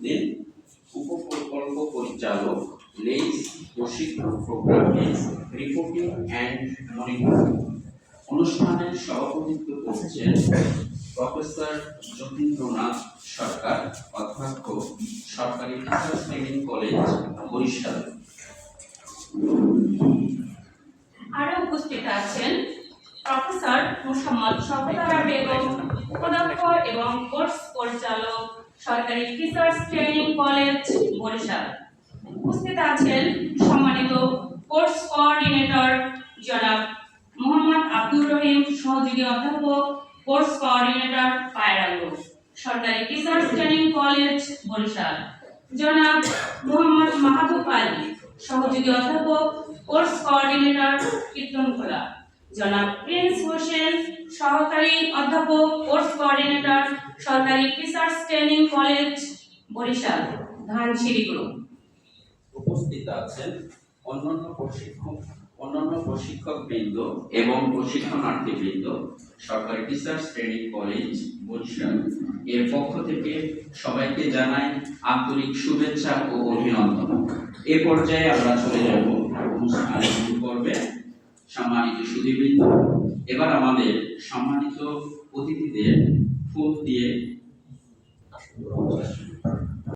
দিন উপপ্রকল্প পরিচালক লেইস প্রশিক্ষণ প্রোগ্রামে রিপোর্টিং অ্যান্ড মনিটরিং অনুষ্ঠানের সভাপতিত্ব করছেন প্রফেসর যতীন্দ্রনাথ সরকার, অধ্যক্ষ, সরকারি টিচার্স ট্রেনিং কলেজ, বরিশাল। আরো উপস্থিত আছেন প্রফেসর মোহাম্মদ শওকত বেগম, উপাধ্যক্ষ এবং কোর্স পরিচালক, সরকারি টিচার্স ট্রেনিং কলেজ, বরিশাল। উপস্থিত আছেন সম্মানিত কোর্স কোঅর্ডিনেটর জনাব মোহাম্মদ আব্দুর রহিম, সহযোগী অধ্যাপক, কোর্স কোঅর্ডিনেটর পায়রা গ্রুপ, সরকারি টিচার্স ট্রেনিং কলেজ, বরিশাল। জনাব মোহাম্মদ মাহবুব আলী, সহযোগী অধ্যাপক, কোর্স কোঅর্ডিনেটর, কীর্তনখোলা। জনাব প্রিন্স হোসেন, সহকারী অধ্যাপক, কোর্স কোঅর্ডিনেটর, সরকারি teachers training college, Barishal, Dhansiri group. উপস্থিত আছেন অন্যান্য প্রশিক্ষকবৃন্দ এবং প্রশিক্ষণার্থীবৃন্দ, সরকারি টিচার্স ট্রেনিং কলেজ, বরিশাল এর পক্ষ থেকে সবাইকে জানাই আন্তরিক শুভেচ্ছা ও অভিনন্দন। এ পর্যায়ে আমরা চলে যাব অনুষ্ঠানের শুরু পর্বে। সম্মানিত সুধীবৃন্দ, এবার আমাদের সম্মানিত অতিথিদের ফুল দিয়ে